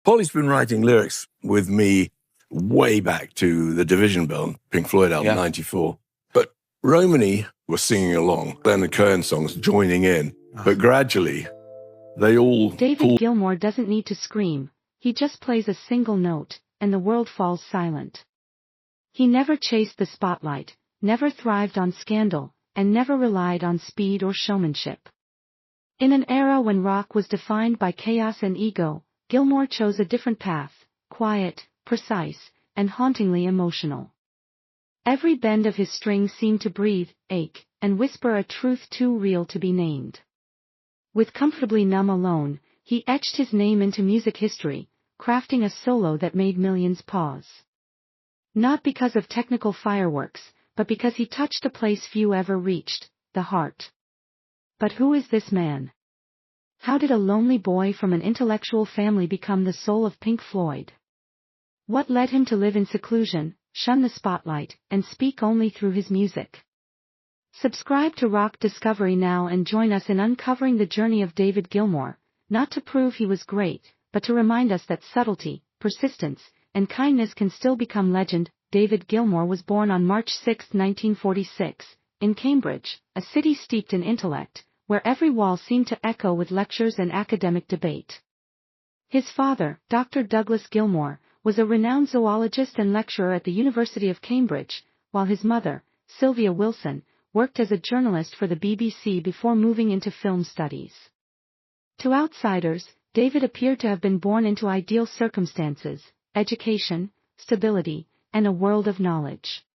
Polly's been writing lyrics with me way back to the Division Bell, Pink Floyd album, 94. But Romany was singing along, Leonard Cohen songs, joining in. But gradually, they all David Gilmour doesn't need to scream. He just plays a single note, and the world falls silent. He never chased the spotlight, never thrived on scandal, and never relied on speed or showmanship. In an era when rock was defined by chaos and ego, Gilmour chose a different path, quiet, precise, and hauntingly emotional. Every bend of his strings seemed to breathe, ache, and whisper a truth too real to be named. With Comfortably Numb alone, he etched his name into music history, crafting a solo that made millions pause. Not because of technical fireworks, but because he touched a place few ever reached, the heart. But who is this man? How did a lonely boy from an intellectual family become the soul of Pink Floyd? What led him to live in seclusion, shun the spotlight, and speak only through his music? Subscribe to Rock Discovery now and join us in uncovering the journey of David Gilmour, not to prove he was great, but to remind us that subtlety, persistence, and kindness can still become legend. David Gilmour was born on March 6, 1946, in Cambridge, a city steeped in intellect, where every wall seemed to echo with lectures and academic debate. His father, Dr. Douglas Gilmour, was a renowned zoologist and lecturer at the University of Cambridge, while his mother, Sylvia Wilson, worked as a journalist for the BBC before moving into film studies. To outsiders, David appeared to have been born into ideal circumstances, education, stability, and a world of knowledge.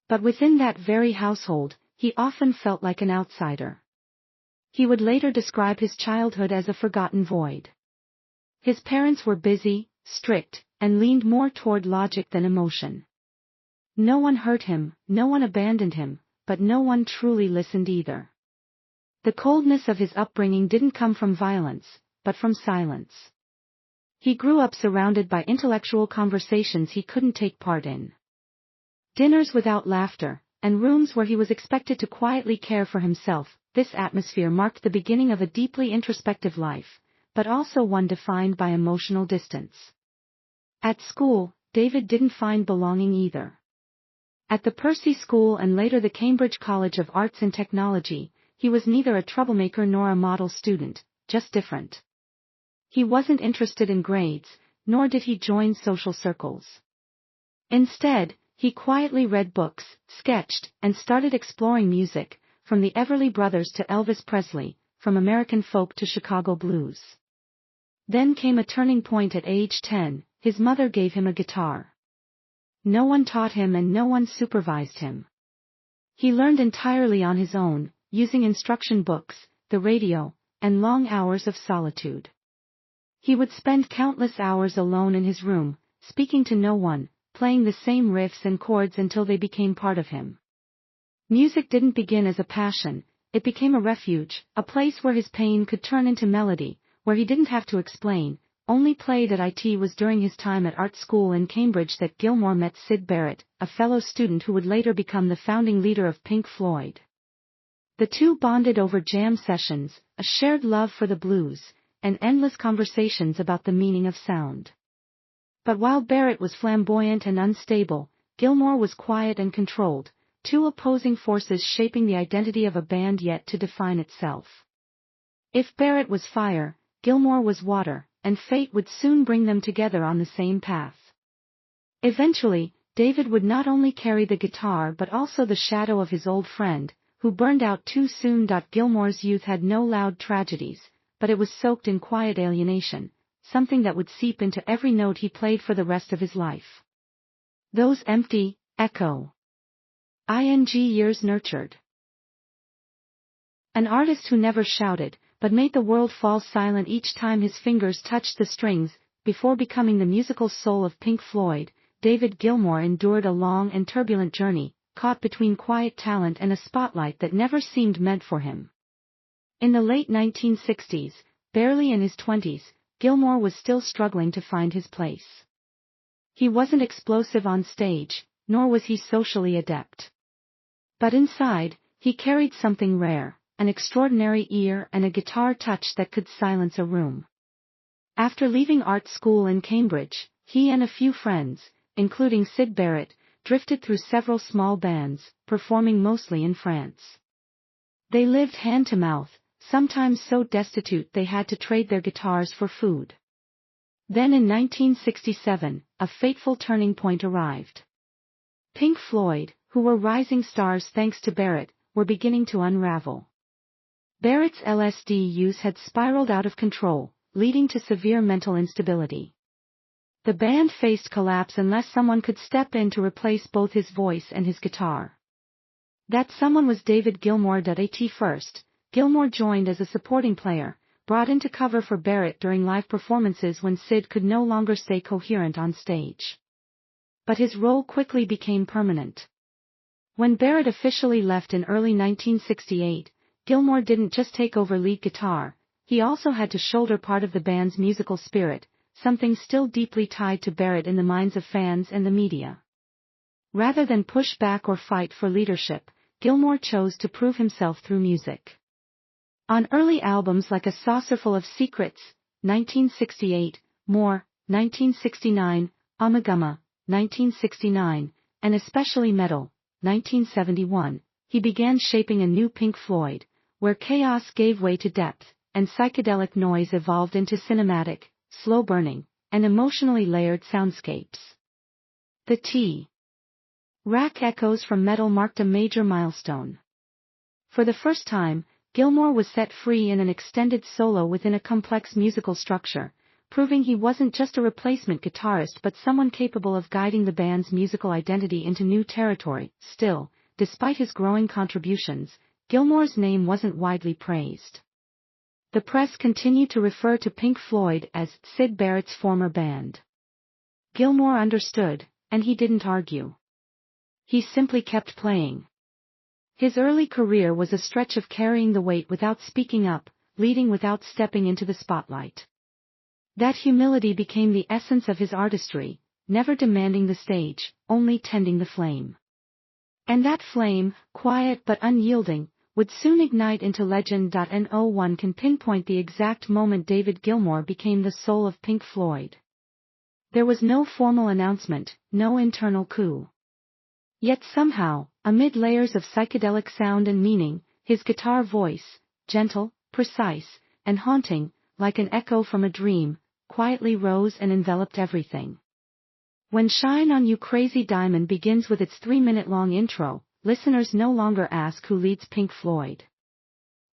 But within that very household, he often felt like an outsider. He would later describe his childhood as a forgotten void. His parents were busy, strict, and leaned more toward logic than emotion. No one hurt him, no one abandoned him, but no one truly listened either. The coldness of his upbringing didn't come from violence, but from silence. He grew up surrounded by intellectual conversations he couldn't take part in. Dinners without laughter, and rooms where he was expected to quietly care for himself. This atmosphere marked the beginning of a deeply introspective life, but also one defined by emotional distance. At school, David didn't find belonging either. At the Percy School and later the Cambridge College of Arts and Technology, he was neither a troublemaker nor a model student, just different. He wasn't interested in grades, nor did he join social circles. Instead, he quietly read books, sketched, and started exploring music, from the Everly Brothers to Elvis Presley, from American folk to Chicago blues. Then came a turning point at age 10, his mother gave him a guitar. No one taught him and no one supervised him. He learned entirely on his own, using instruction books, the radio, and long hours of solitude. He would spend countless hours alone in his room, speaking to no one, playing the same riffs and chords until they became part of him. Music didn't begin as a passion, it became a refuge, a place where his pain could turn into melody, where he didn't have to explain, only played at it. It was during his time at art school in Cambridge that Gilmour met Syd Barrett, a fellow student who would later become the founding leader of Pink Floyd. The two bonded over jam sessions, a shared love for the blues, and endless conversations about the meaning of sound. But while Barrett was flamboyant and unstable, Gilmour was quiet and controlled, two opposing forces shaping the identity of a band yet to define itself. If Barrett was fire, Gilmour was water, and fate would soon bring them together on the same path. Eventually, David would not only carry the guitar but also the shadow of his old friend, who burned out too soon. Gilmour's youth had no loud tragedies, but it was soaked in quiet alienation, something that would seep into every note he played for the rest of his life. Those empty, years nurtured. An artist who never shouted, but made the world fall silent each time his fingers touched the strings. Before becoming the musical soul of Pink Floyd, David Gilmour endured a long and turbulent journey, caught between quiet talent and a spotlight that never seemed meant for him. In the late 1960s, barely in his 20s, Gilmour was still struggling to find his place. He wasn't explosive on stage, nor was he socially adept. But inside, he carried something rare, an extraordinary ear and a guitar touch that could silence a room. After leaving art school in Cambridge, he and a few friends, including Syd Barrett, drifted through several small bands, performing mostly in France. They lived hand to mouth, sometimes so destitute they had to trade their guitars for food. Then in 1967, a fateful turning point arrived. Pink Floyd, who were rising stars thanks to Barrett, were beginning to unravel. Barrett's LSD use had spiraled out of control, leading to severe mental instability. The band faced collapse unless someone could step in to replace both his voice and his guitar. That someone was David Gilmour. At first, Gilmour joined as a supporting player, brought in to cover for Barrett during live performances when Syd could no longer stay coherent on stage. But his role quickly became permanent. When Barrett officially left in early 1968, Gilmour didn't just take over lead guitar, he also had to shoulder part of the band's musical spirit, something still deeply tied to Barrett in the minds of fans and the media. Rather than push back or fight for leadership, Gilmour chose to prove himself through music. On early albums like A Saucerful of Secrets, 1968, More, 1969, Amagama, 1969, and especially Metal, 1971, he began shaping a new Pink Floyd, where chaos gave way to depth, and psychedelic noise evolved into cinematic, slow-burning, and emotionally layered soundscapes. The T-Rack echoes from Metal marked a major milestone. For the first time, Gilmour was set free in an extended solo within a complex musical structure, proving he wasn't just a replacement guitarist but someone capable of guiding the band's musical identity into new territory. Still, despite his growing contributions, Gilmour's name wasn't widely praised. The press continued to refer to Pink Floyd as Syd Barrett's former band. Gilmour understood, and he didn't argue. He simply kept playing. His early career was a stretch of carrying the weight without speaking up, leading without stepping into the spotlight. That humility became the essence of his artistry, never demanding the stage, only tending the flame. And that flame, quiet but unyielding, would soon ignite into legend. No one can pinpoint the exact moment David Gilmour became the soul of Pink Floyd. There was no formal announcement, no internal coup. Yet somehow, amid layers of psychedelic sound and meaning, his guitar voice, gentle, precise, and haunting, like an echo from a dream, quietly rose and enveloped everything. When Shine on You Crazy Diamond begins with its 3-minute-long intro, listeners no longer ask who leads Pink Floyd.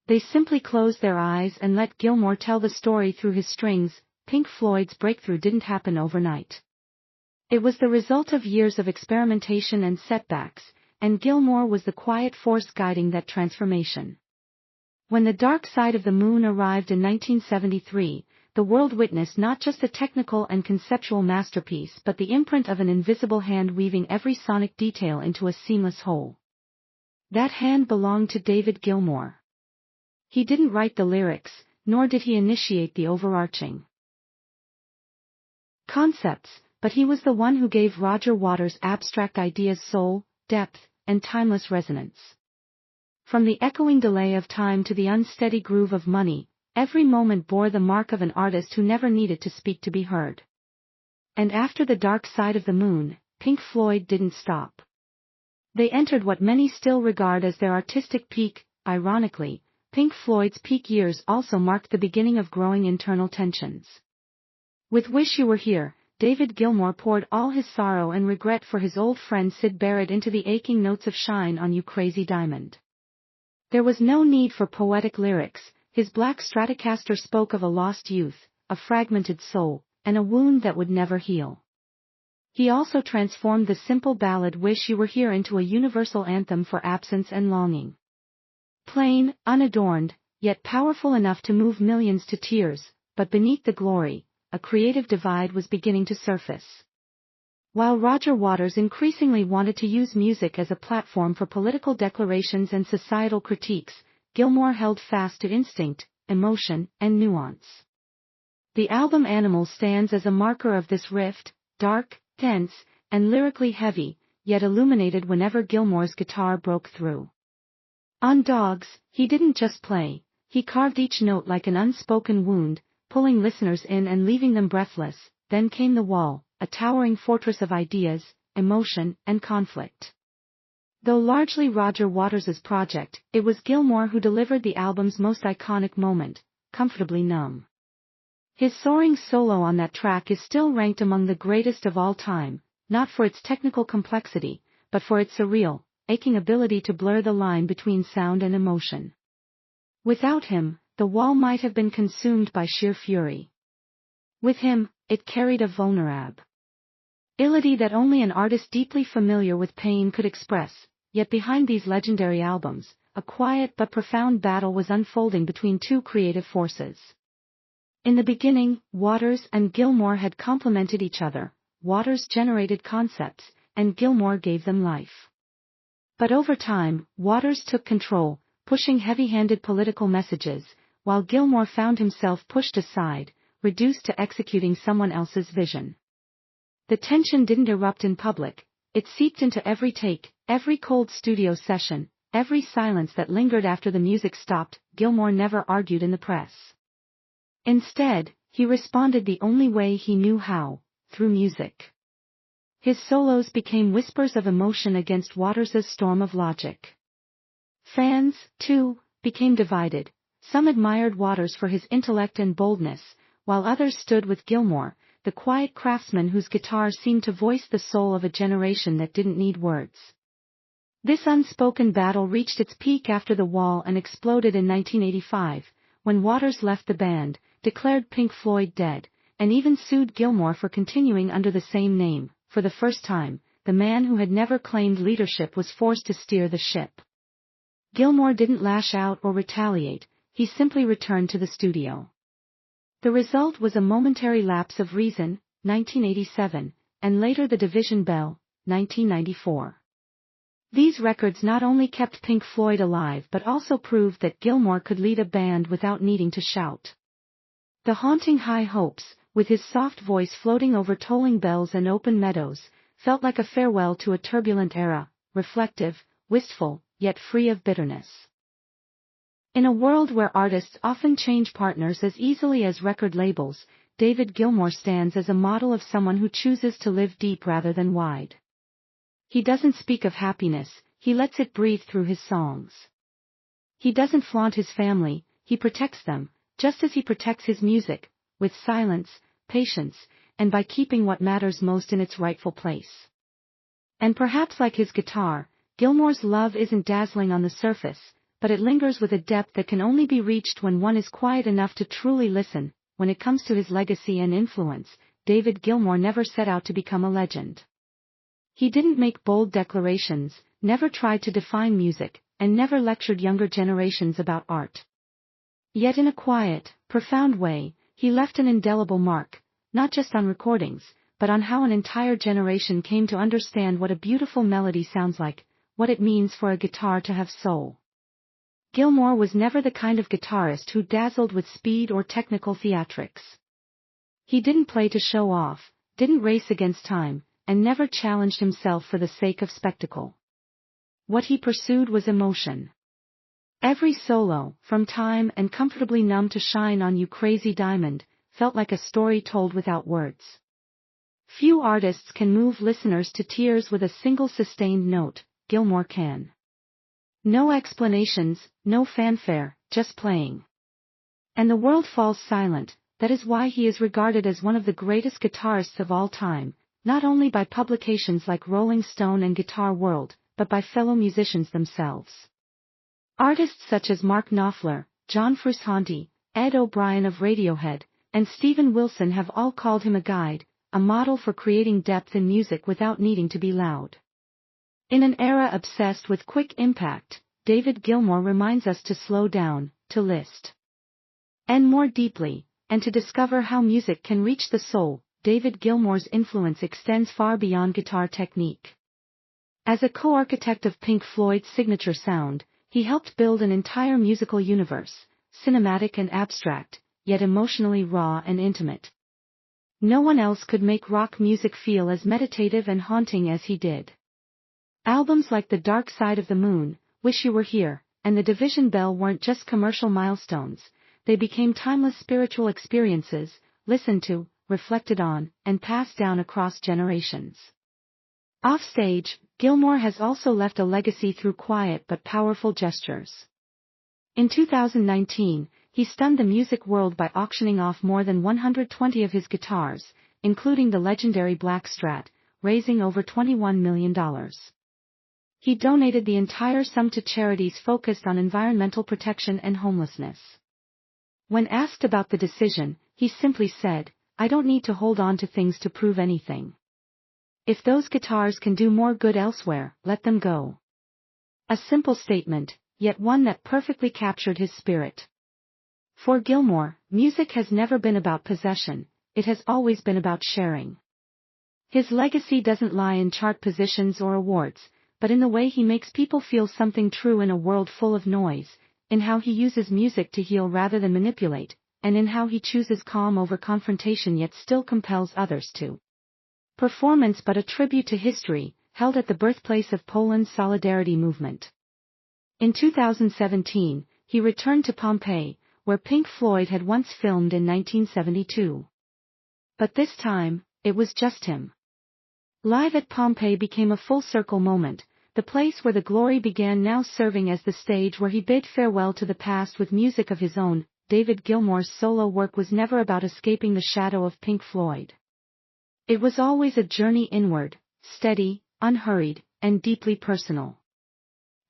They simply close their eyes and let Gilmour tell the story through his strings. Pink Floyd's breakthrough didn't happen overnight. It was the result of years of experimentation and setbacks, and Gilmour was the quiet force guiding that transformation. When The Dark Side of the Moon arrived in 1973, the world witnessed not just a technical and conceptual masterpiece but the imprint of an invisible hand weaving every sonic detail into a seamless whole. That hand belonged to David Gilmour. He didn't write the lyrics, nor did he initiate the overarching concepts, but he was the one who gave Roger Waters' abstract ideas soul, depth, and timeless resonance. From the echoing delay of time to the unsteady groove of money, every moment bore the mark of an artist who never needed to speak to be heard. And after The Dark Side of the Moon, Pink Floyd didn't stop. They entered what many still regard as their artistic peak. Ironically, Pink Floyd's peak years also marked the beginning of growing internal tensions. With Wish You Were Here, David Gilmour poured all his sorrow and regret for his old friend Syd Barrett into the aching notes of Shine on You Crazy Diamond. There was no need for poetic lyrics. His black Stratocaster spoke of a lost youth, a fragmented soul, and a wound that would never heal. He also transformed the simple ballad Wish You Were Here into a universal anthem for absence and longing. Plain, unadorned, yet powerful enough to move millions to tears, but beneath the glory, a creative divide was beginning to surface. While Roger Waters increasingly wanted to use music as a platform for political declarations and societal critiques, Gilmour held fast to instinct, emotion, and nuance. The album Animal stands as a marker of this rift, dark, tense, and lyrically heavy, yet illuminated whenever Gilmour's guitar broke through. On Dogs, he didn't just play, he carved each note like an unspoken wound, pulling listeners in and leaving them breathless. Then came The Wall, a towering fortress of ideas, emotion, and conflict. Though largely Roger Waters's project, it was Gilmour who delivered the album's most iconic moment, Comfortably Numb. His soaring solo on that track is still ranked among the greatest of all time, not for its technical complexity, but for its surreal, aching ability to blur the line between sound and emotion. Without him, The Wall might have been consumed by sheer fury. With him, it carried a vulnerability that only an artist deeply familiar with pain could express, yet behind these legendary albums, a quiet but profound battle was unfolding between two creative forces. In the beginning, Waters and Gilmour had complemented each other. Waters generated concepts, and Gilmour gave them life. But over time, Waters took control, pushing heavy-handed political messages, while Gilmour found himself pushed aside, reduced to executing someone else's vision. The tension didn't erupt in public, it seeped into every take, every cold studio session, every silence that lingered after the music stopped. Gilmour never argued in the press. Instead, he responded the only way he knew how, through music. His solos became whispers of emotion against Waters's storm of logic. Fans, too, became divided. Some admired Waters for his intellect and boldness, while others stood with Gilmour, the quiet craftsman whose guitar seemed to voice the soul of a generation that didn't need words. This unspoken battle reached its peak after The Wall and exploded in 1985, when Waters left the band, declared Pink Floyd dead, and even sued Gilmour for continuing under the same name. For the first time, the man who had never claimed leadership was forced to steer the ship. Gilmour didn't lash out or retaliate, he simply returned to the studio. The result was a momentary lapse of reason, 1987, and later The Division Bell, 1994. These records not only kept Pink Floyd alive but also proved that Gilmour could lead a band without needing to shout. The haunting High Hopes, with his soft voice floating over tolling bells and open meadows, felt like a farewell to a turbulent era, reflective, wistful, yet free of bitterness. In a world where artists often change partners as easily as record labels, David Gilmour stands as a model of someone who chooses to live deep rather than wide. He doesn't speak of happiness, he lets it breathe through his songs. He doesn't flaunt his family, he protects them, just as he protects his music, with silence, patience, and by keeping what matters most in its rightful place. And perhaps like his guitar, Gilmour's love isn't dazzling on the surface, but it lingers with a depth that can only be reached when one is quiet enough to truly listen. When it comes to his legacy and influence, David Gilmour never set out to become a legend. He didn't make bold declarations, never tried to define music, and never lectured younger generations about art. Yet in a quiet, profound way, he left an indelible mark, not just on recordings, but on how an entire generation came to understand what a beautiful melody sounds like, what it means for a guitar to have soul. Gilmour was never the kind of guitarist who dazzled with speed or technical theatrics. He didn't play to show off, didn't race against time, and never challenged himself for the sake of spectacle. What he pursued was emotion. Every solo, from Time and Comfortably Numb to Shine on You Crazy Diamond, felt like a story told without words. Few artists can move listeners to tears with a single sustained note. Gilmour can. No explanations, no fanfare, just playing. And the world falls silent. That is why he is regarded as one of the greatest guitarists of all time, not only by publications like Rolling Stone and Guitar World, but by fellow musicians themselves. Artists such as Mark Knopfler, John Frusciante, Ed O'Brien of Radiohead, and Steven Wilson have all called him a guide, a model for creating depth in music without needing to be loud. In an era obsessed with quick impact, David Gilmour reminds us to slow down, to listen. And more deeply, and to discover how music can reach the soul. David Gilmour's influence extends far beyond guitar technique. As a co-architect of Pink Floyd's signature sound, he helped build an entire musical universe, cinematic and abstract, yet emotionally raw and intimate. No one else could make rock music feel as meditative and haunting as he did. Albums like The Dark Side of the Moon, Wish You Were Here, and The Division Bell weren't just commercial milestones, they became timeless spiritual experiences, listened to, reflected on, and passed down across generations. Offstage, Gilmour has also left a legacy through quiet but powerful gestures. In 2019, he stunned the music world by auctioning off more than 120 of his guitars, including the legendary Black Strat, raising over $21 million. He donated the entire sum to charities focused on environmental protection and homelessness. When asked about the decision, he simply said, "I don't need to hold on to things to prove anything. If those guitars can do more good elsewhere, let them go." A simple statement, yet one that perfectly captured his spirit. For Gilmour, music has never been about possession, it has always been about sharing. His legacy doesn't lie in chart positions or awards, but in the way he makes people feel something true in a world full of noise, in how he uses music to heal rather than manipulate, and in how he chooses calm over confrontation yet still compels others to. Performance but a tribute to history, held at the birthplace of Poland's Solidarity movement. In 2017, he returned to Pompeii, where Pink Floyd had once filmed in 1972. But this time, it was just him. Live at Pompeii became a full-circle moment, the place where the glory began now serving as the stage where he bid farewell to the past with music of his own. David Gilmour's solo work was never about escaping the shadow of Pink Floyd. It was always a journey inward, steady, unhurried, and deeply personal.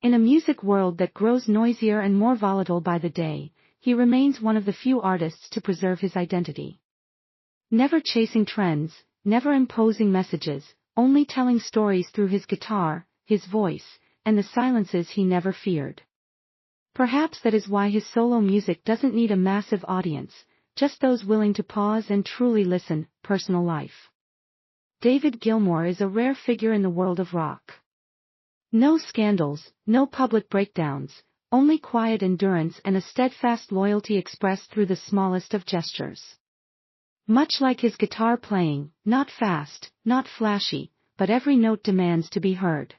In a music world that grows noisier and more volatile by the day, he remains one of the few artists to preserve his identity. Never chasing trends, never imposing messages, only telling stories through his guitar, his voice, and the silences he never feared. Perhaps that is why his solo music doesn't need a massive audience, just those willing to pause and truly listen. Personal life. David Gilmour is a rare figure in the world of rock. No scandals, no public breakdowns, only quiet endurance and a steadfast loyalty expressed through the smallest of gestures. Much like his guitar playing, not fast, not flashy, but every note demands to be heard.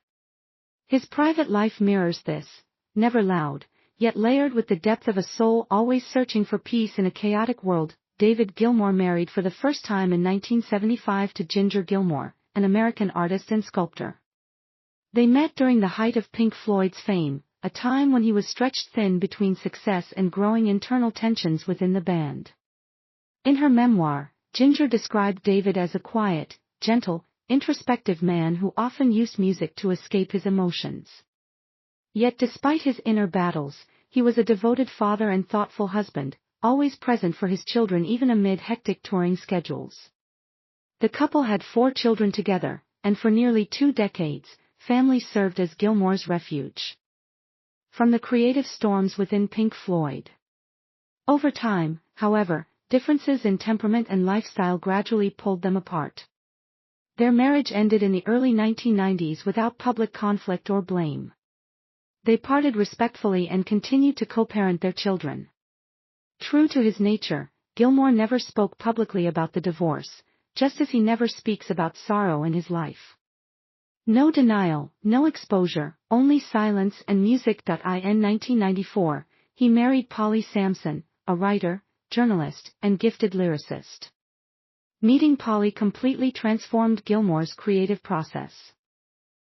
His private life mirrors this, never loud, yet layered with the depth of a soul always searching for peace in a chaotic world. David Gilmour married for the first time in 1975 to Ginger Gilmour, an American artist and sculptor. They met during the height of Pink Floyd's fame, a time when he was stretched thin between success and growing internal tensions within the band. In her memoir, Ginger described David as a quiet, gentle, introspective man who often used music to escape his emotions. Yet despite his inner battles, he was a devoted father and thoughtful husband, always present for his children even amid hectic touring schedules. The couple had 4 children together, and for nearly 2 decades, family served as Gilmour's refuge from the creative storms within Pink Floyd. Over time, however, differences in temperament and lifestyle gradually pulled them apart. Their marriage ended in the early 1990s without public conflict or blame. They parted respectfully and continued to co-parent their children. True to his nature, Gilmour never spoke publicly about the divorce, just as he never speaks about sorrow in his life. No denial, no exposure, only silence and music. In 1994, he married Polly Samson, a writer, journalist, and gifted lyricist. Meeting Polly completely transformed Gilmour's creative process.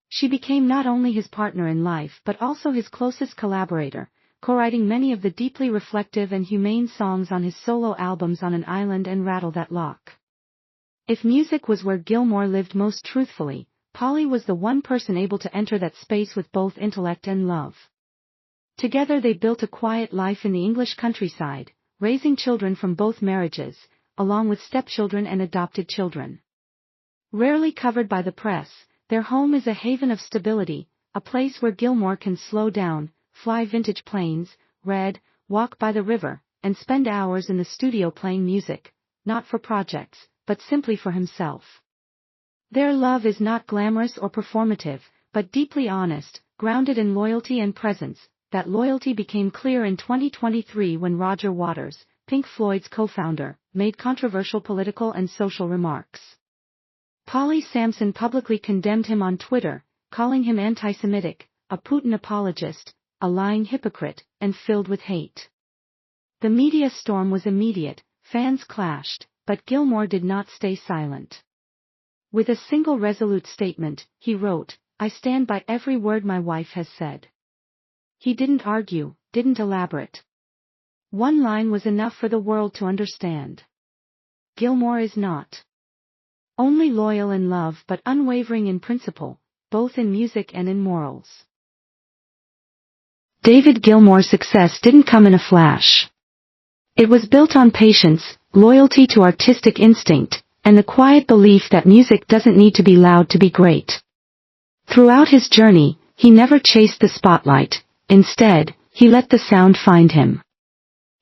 She became not only his partner in life but also his closest collaborator, co-writing many of the deeply reflective and humane songs on his solo albums On an Island and Rattle That Lock. If music was where Gilmour lived most truthfully, Polly was the one person able to enter that space with both intellect and love. Together they built a quiet life in the English countryside, raising children from both marriages, along with stepchildren and adopted children. Rarely covered by the press, their home is a haven of stability, a place where Gilmour can slow down, fly vintage planes, read, walk by the river, and spend hours in the studio playing music, not for projects, but simply for himself. Their love is not glamorous or performative, but deeply honest, grounded in loyalty and presence. That loyalty became clear in 2023 when Roger Waters, Pink Floyd's co-founder, made controversial political and social remarks. Polly Samson publicly condemned him on Twitter, calling him anti-Semitic, a Putin apologist, a lying hypocrite, and filled with hate. The media storm was immediate, fans clashed, but Gilmour did not stay silent. With a single resolute statement, he wrote, "I stand by every word my wife has said." He didn't argue, didn't elaborate. One line was enough for the world to understand. Gilmour is not only loyal in love but unwavering in principle, both in music and in morals. David Gilmour's success didn't come in a flash. It was built on patience, loyalty to artistic instinct, and the quiet belief that music doesn't need to be loud to be great. Throughout his journey, he never chased the spotlight. Instead, he let the sound find him.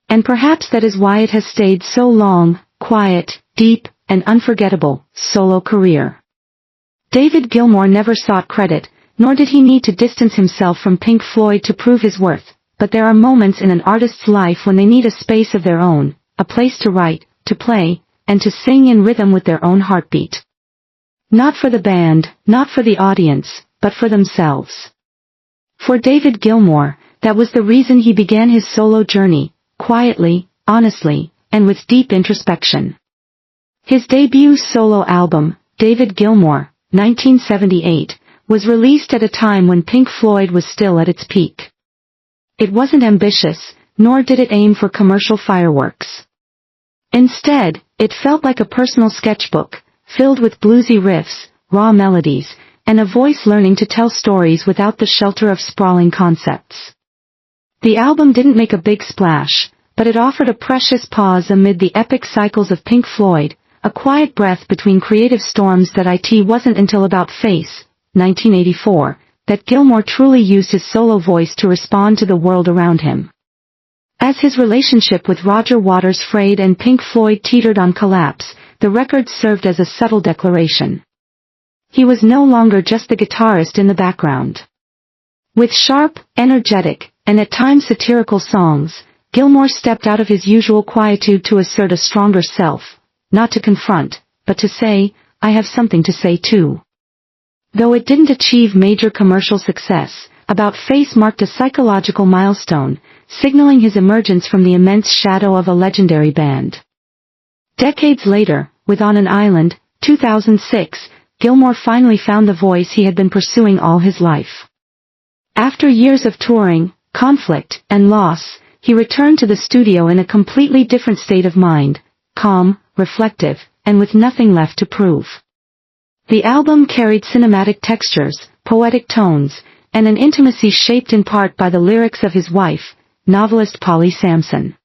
And perhaps that is why it has stayed so long, quiet, deep, and unforgettable, solo career. David Gilmour never sought credit, nor did he need to distance himself from Pink Floyd to prove his worth, but there are moments in an artist's life when they need a space of their own, a place to write, to play, and to sing in rhythm with their own heartbeat. Not for the band, not for the audience, but for themselves. For David Gilmour, that was the reason he began his solo journey, quietly, honestly, and with deep introspection. His debut solo album, David Gilmour, 1978, was released at a time when Pink Floyd was still at its peak. It wasn't ambitious, nor did it aim for commercial fireworks. Instead, it felt like a personal sketchbook, filled with bluesy riffs, raw melodies, and a voice learning to tell stories without the shelter of sprawling concepts. The album didn't make a big splash, but it offered a precious pause amid the epic cycles of Pink Floyd, a quiet breath between creative storms that it wasn't until About Face, 1984, that Gilmour truly used his solo voice to respond to the world around him. As his relationship with Roger Waters frayed and Pink Floyd teetered on collapse, the record served as a subtle declaration. He was no longer just the guitarist in the background. With sharp, energetic, and at times satirical songs, Gilmour stepped out of his usual quietude to assert a stronger self, not to confront, but to say, "I have something to say too." Though it didn't achieve major commercial success, About Face marked a psychological milestone, signaling his emergence from the immense shadow of a legendary band. Decades later, with On an Island, 2006, Gilmour finally found the voice he had been pursuing all his life. After years of touring, conflict, and loss, he returned to the studio in a completely different state of mind, calm, reflective, and with nothing left to prove. The album carried cinematic textures, poetic tones, and an intimacy shaped in part by the lyrics of his wife, novelist Polly Samson.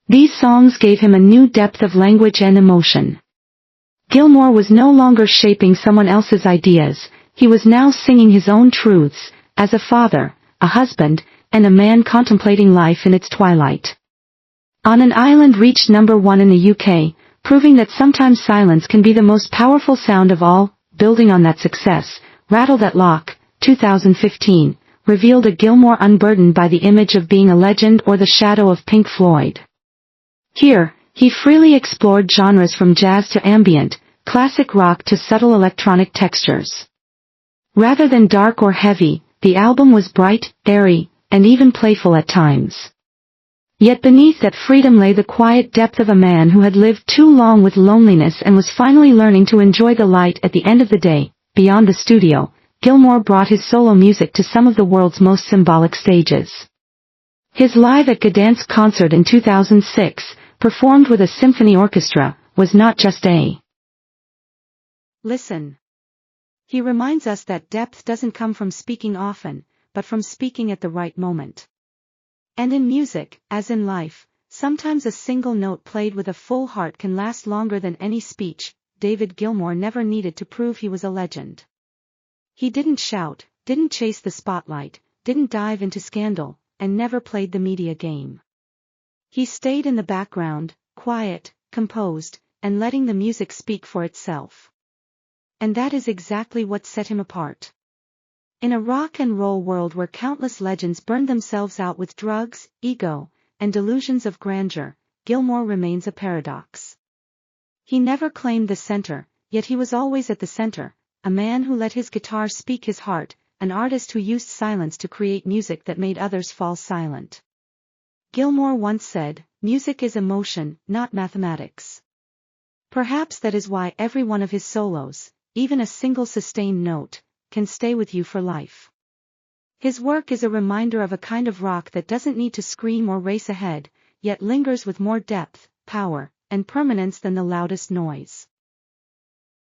These songs gave him a new depth of language and emotion. Gilmour was no longer shaping someone else's ideas, he was now singing his own truths, as a father, a husband, and a man contemplating life in its twilight. On an Island reached #1 in the UK, proving that sometimes silence can be the most powerful sound of all. Building on that success, Rattle That Lock, 2015, revealed a Gilmour unburdened by the image of being a legend or the shadow of Pink Floyd. Here, he freely explored genres from jazz to ambient, classic rock to subtle electronic textures. Rather than dark or heavy, the album was bright, airy, and even playful at times. Yet beneath that freedom lay the quiet depth of a man who had lived too long with loneliness and was finally learning to enjoy the light at the end of the day. Beyond the studio, Gilmour brought his solo music to some of the world's most symbolic stages. His Live at Gdansk concert in 2006, performed with a symphony orchestra, was not just a listen. He reminds us that depth doesn't come from speaking often, but from speaking at the right moment. And in music, as in life, sometimes a single note played with a full heart can last longer than any speech. David Gilmour never needed to prove he was a legend. He didn't shout, didn't chase the spotlight, didn't dive into scandal, and never played the media game. He stayed in the background, quiet, composed, and letting the music speak for itself. And that is exactly what set him apart. In a rock and roll world where countless legends burned themselves out with drugs, ego, and delusions of grandeur, Gilmour remains a paradox. He never claimed the center, yet he was always at the center, a man who let his guitar speak his heart, an artist who used silence to create music that made others fall silent. Gilmour once said, "Music is emotion, not mathematics." Perhaps that is why every one of his solos, even a single sustained note, can stay with you for life. His work is a reminder of a kind of rock that doesn't need to scream or race ahead, yet lingers with more depth, power, and permanence than the loudest noise.